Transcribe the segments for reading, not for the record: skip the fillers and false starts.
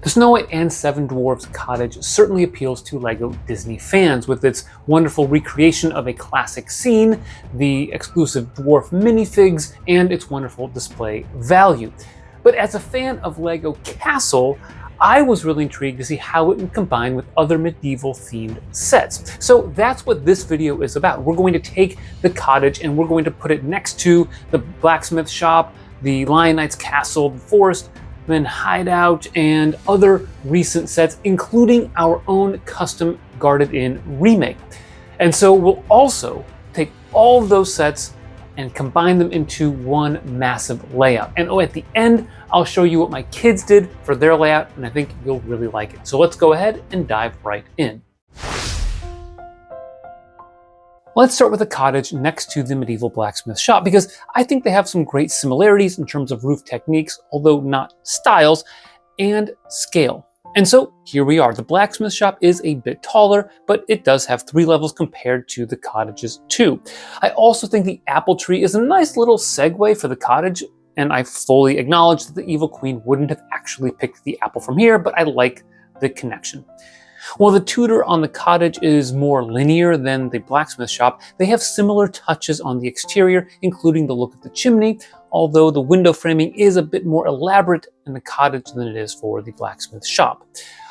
The Snow White and Seven Dwarfs Cottage certainly appeals to LEGO Disney fans with its wonderful recreation of a classic scene, the exclusive dwarf minifigs, and its wonderful display value. But as a fan of LEGO Castle, I was really intrigued to see how it would combine with other medieval themed sets. So that's what this video is about. We're going to take the cottage and we're going to put it next to the blacksmith shop, the Lion Knight's castle, the Forest Hideout, and other recent sets, including our own custom Guarded In remake. And so we'll also take all of those sets and combine them into one massive layout. And at the end, I'll show you what my kids did for their layout, and I think you'll really like it. So let's go ahead and dive right in. Let's start with the cottage next to the medieval blacksmith shop, because I think they have some great similarities in terms of roof techniques, although not styles, and scale. And so here we are. The blacksmith shop is a bit taller, but it does have 3 levels compared to the cottage's 2. I also think the apple tree is a nice little segue for the cottage, and I fully acknowledge that the evil queen wouldn't have actually picked the apple from here, but I like the connection. While the Tudor on the cottage is more linear than the blacksmith shop, they have similar touches on the exterior, including the look of the chimney, although the window framing is a bit more elaborate in the cottage than it is for the blacksmith shop.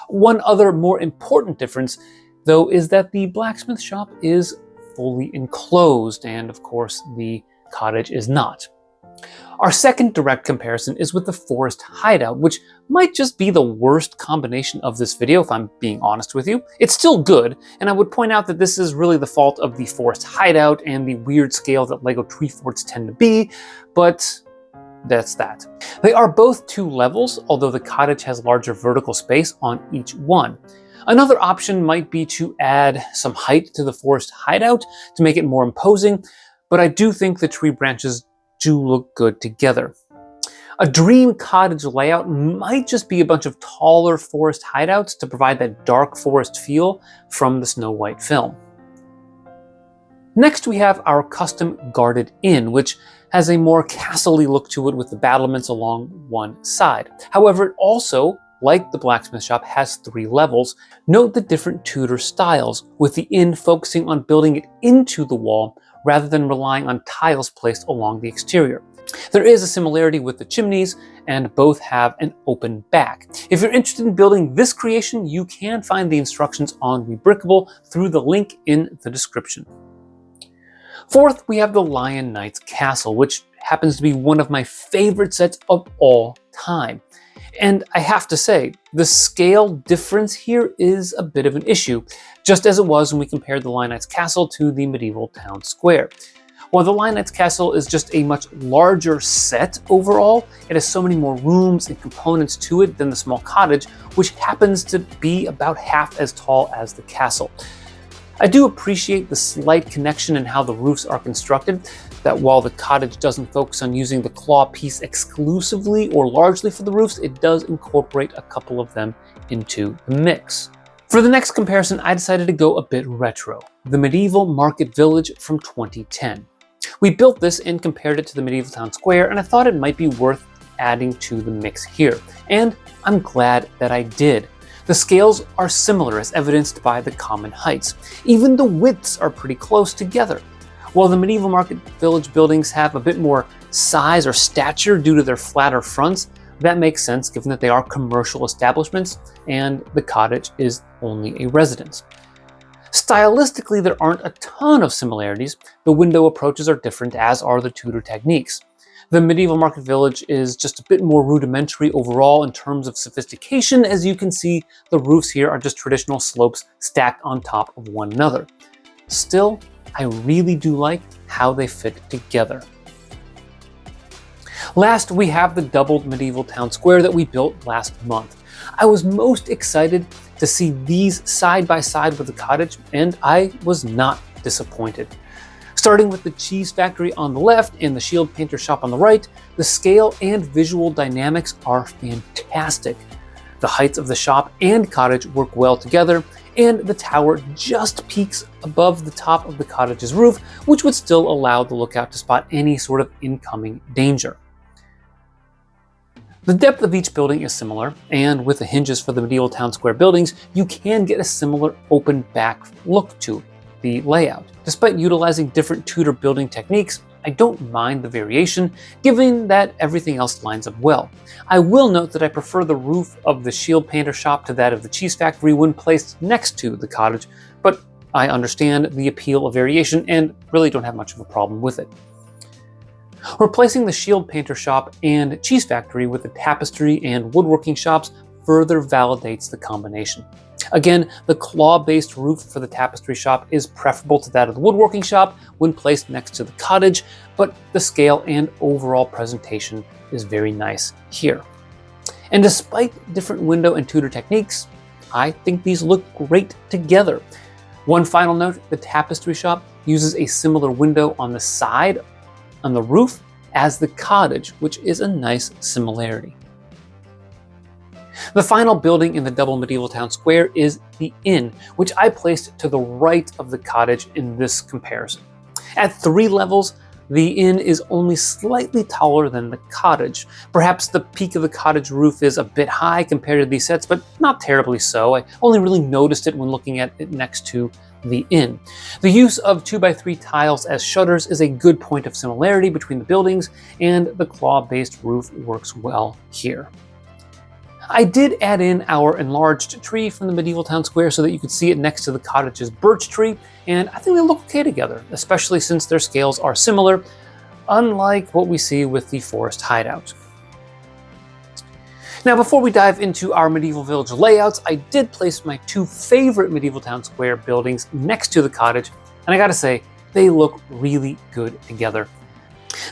One other more important difference, though, is that the blacksmith shop is fully enclosed, and of course the cottage is not. Our second direct comparison is with the Forest Hideout, which might just be the worst combination of this video, if I'm being honest with you. It's still good, and I would point out that this is really the fault of the Forest Hideout and the weird scale that LEGO tree forts tend to be, but that's that. They are both 2 levels, although the cottage has larger vertical space on each one. Another option might be to add some height to the Forest Hideout to make it more imposing, but I do think the tree branches do look good together. A dream cottage layout might just be a bunch of taller forest hideouts to provide that dark forest feel from the Snow White film. Next we have our custom Guarded In, which has a more castle-y look to it with the battlements along one side. However, it also, like the blacksmith shop, has 3 levels. Note the different Tudor styles, with the inn focusing on building it into the wall rather than relying on tiles placed along the exterior. There is a similarity with the chimneys, and both have an open back. If you're interested in building this creation, you can find the instructions on Rebrickable through the link in the description. Fourth, we have the Lion Knight's castle, which happens to be one of my favorite sets of all time. And I have to say, the scale difference here is a bit of an issue, just as it was when we compared the Lion Knight's castle to the medieval town square. While the Lion Knight's castle is just a much larger set overall, it has so many more rooms and components to it than the small cottage, which happens to be about half as tall as the castle. I do appreciate the slight connection in how the roofs are constructed, that while the cottage doesn't focus on using the claw piece exclusively or largely for the roofs, it does incorporate a couple of them into the mix. For the next comparison, I decided to go a bit retro, the medieval market village from 2010. We built this and compared it to the medieval town square, and I thought it might be worth adding to the mix here. And I'm glad that I did. The scales are similar, as evidenced by the common heights. Even the widths are pretty close together. While the medieval market village buildings have a bit more size or stature due to their flatter fronts, that makes sense given that they are commercial establishments and the cottage is only a residence. Stylistically, there aren't a ton of similarities. The window approaches are different, as are the Tudor techniques. The medieval market village is just a bit more rudimentary overall in terms of sophistication. As you can see, the roofs here are just traditional slopes stacked on top of one another. Still, I really do like how they fit together. Last, we have the doubled medieval town square that we built last month. I was most excited to see these side by side with the cottage, and I was not disappointed. Starting with the cheese factory on the left and the shield painter shop on the right, the scale and visual dynamics are fantastic. The heights of the shop and cottage work well together, and the tower just peaks above the top of the cottage's roof, which would still allow the lookout to spot any sort of incoming danger. The depth of each building is similar, and with the hinges for the medieval town square buildings, you can get a similar open back look to the layout. Despite utilizing different Tudor building techniques, I don't mind the variation, given that everything else lines up well. I will note that I prefer the roof of the shield painter shop to that of the cheese factory when placed next to the cottage, but I understand the appeal of variation and really don't have much of a problem with it. Replacing the shield painter shop and cheese factory with the tapestry and woodworking shops further validates the combination. Again, the claw-based roof for the tapestry shop is preferable to that of the woodworking shop when placed next to the cottage, but the scale and overall presentation is very nice here. And despite different window and Tudor techniques, I think these look great together. One final note, the tapestry shop uses a similar window on the side on the roof as the cottage, which is a nice similarity. The final building in the double medieval town square is the inn, which I placed to the right of the cottage in this comparison. At 3 levels, the inn is only slightly taller than the cottage. Perhaps the peak of the cottage roof is a bit high compared to these sets, but not terribly so. I only really noticed it when looking at it next to the inn. The use of 2x3 tiles as shutters is a good point of similarity between the buildings, and the claw-based roof works well here. I did add in our enlarged tree from the medieval town square so that you could see it next to the cottage's birch tree, and I think they look okay together, especially since their scales are similar, unlike what we see with the Forest Hideout. Now, before we dive into our medieval village layouts, I did place my 2 favorite medieval town square buildings next to the cottage, and I gotta say, they look really good together.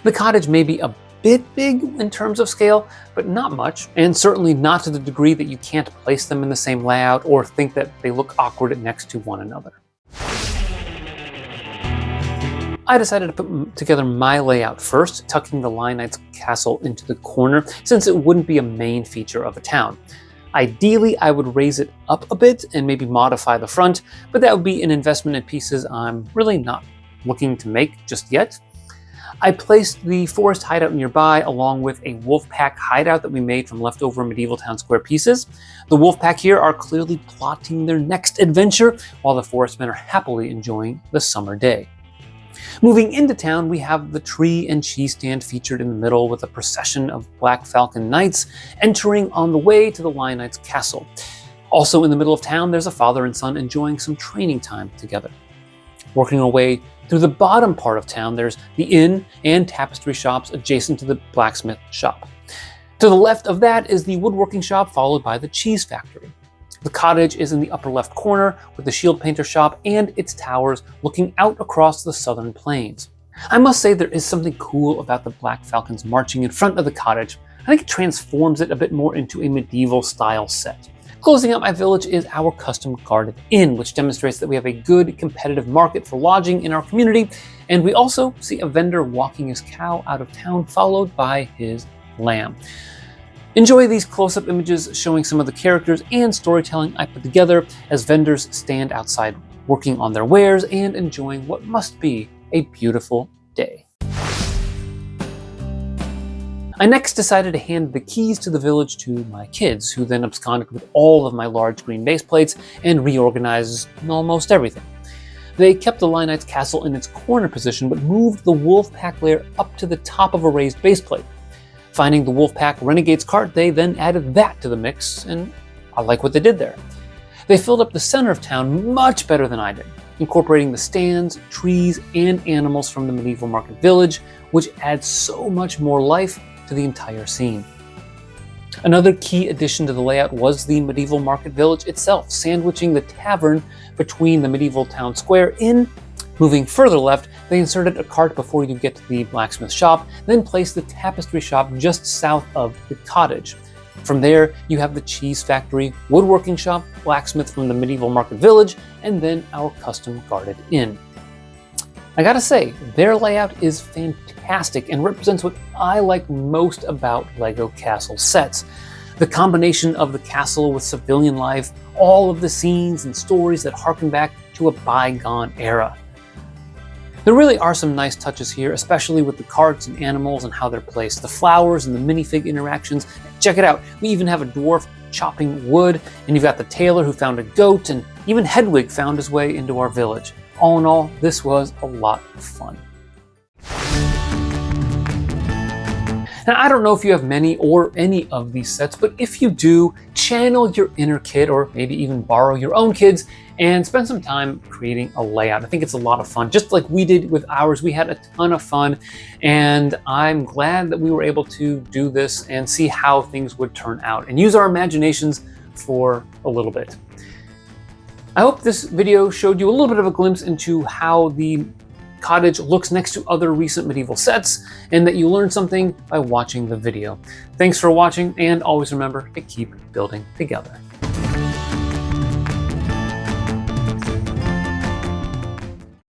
The cottage may be a bit big in terms of scale, but not much, and certainly not to the degree that you can't place them in the same layout or think that they look awkward next to one another. I decided to put together my layout first, tucking the Lion Knight's castle into the corner, since it wouldn't be a main feature of a town. Ideally, I would raise it up a bit and maybe modify the front, but that would be an investment in pieces I'm really not looking to make just yet. I placed the Forest Hideout nearby along with a Wolfpack hideout that we made from leftover medieval town square pieces. The Wolfpack here are clearly plotting their next adventure, while the Forestmen are happily enjoying the summer day. Moving into town, we have the tree and cheese stand featured in the middle with a procession of Black Falcon Knights entering on the way to the Lion Knight's castle. Also in the middle of town, there's a father and son enjoying some training time together. Working our way through the bottom part of town, there's the inn and tapestry shops adjacent to the blacksmith shop. To the left of that is the woodworking shop, followed by the cheese factory. The cottage is in the upper left corner with the shield painter shop and its towers looking out across the southern plains. I must say there is something cool about the Black Falcons marching in front of the cottage. I think it transforms it a bit more into a medieval style set. Closing out my village is our custom guarded inn, which demonstrates that we have a good competitive market for lodging in our community, and we also see a vendor walking his cow out of town, followed by his lamb. Enjoy these close-up images showing some of the characters and storytelling I put together as vendors stand outside working on their wares and enjoying what must be a beautiful day. I next decided to hand the keys to the village to my kids, who then absconded with all of my large green base plates and reorganized almost everything. They kept the Lion Knight's castle in its corner position, but moved the Wolfpack lair up to the top of a raised base plate. Finding the Wolfpack Renegade's cart, they then added that to the mix, and I like what they did there. They filled up the center of town much better than I did, incorporating the stands, trees, and animals from the medieval market village, which adds so much more life to the entire scene. Another key addition to the layout was the medieval market village itself, sandwiching the tavern between the medieval town square inn. Moving further left, they inserted a cart before you get to the blacksmith shop, then placed the tapestry shop just south of the cottage. From there, you have the cheese factory, woodworking shop, blacksmith from the medieval market village, and then our custom guarded inn. I gotta say, their layout is fantastic and represents what I like most about LEGO castle sets. The combination of the castle with civilian life, all of the scenes and stories that harken back to a bygone era. There really are some nice touches here, especially with the carts and animals and how they're placed. The flowers and the minifig interactions. Check it out. We even have a dwarf chopping wood, and you've got the tailor who found a goat, and even Hedwig found his way into our village. All in all, this was a lot of fun. Now, I don't know if you have many or any of these sets, but if you do, channel your inner kid, or maybe even borrow your own kids and spend some time creating a layout. I think it's a lot of fun. Just like we did with ours, we had a ton of fun, and I'm glad that we were able to do this and see how things would turn out and use our imaginations for a little bit. I hope this video showed you a little bit of a glimpse into how the cottage looks next to other recent medieval sets, and that you learned something by watching the video. Thanks for watching, and always remember to keep building together.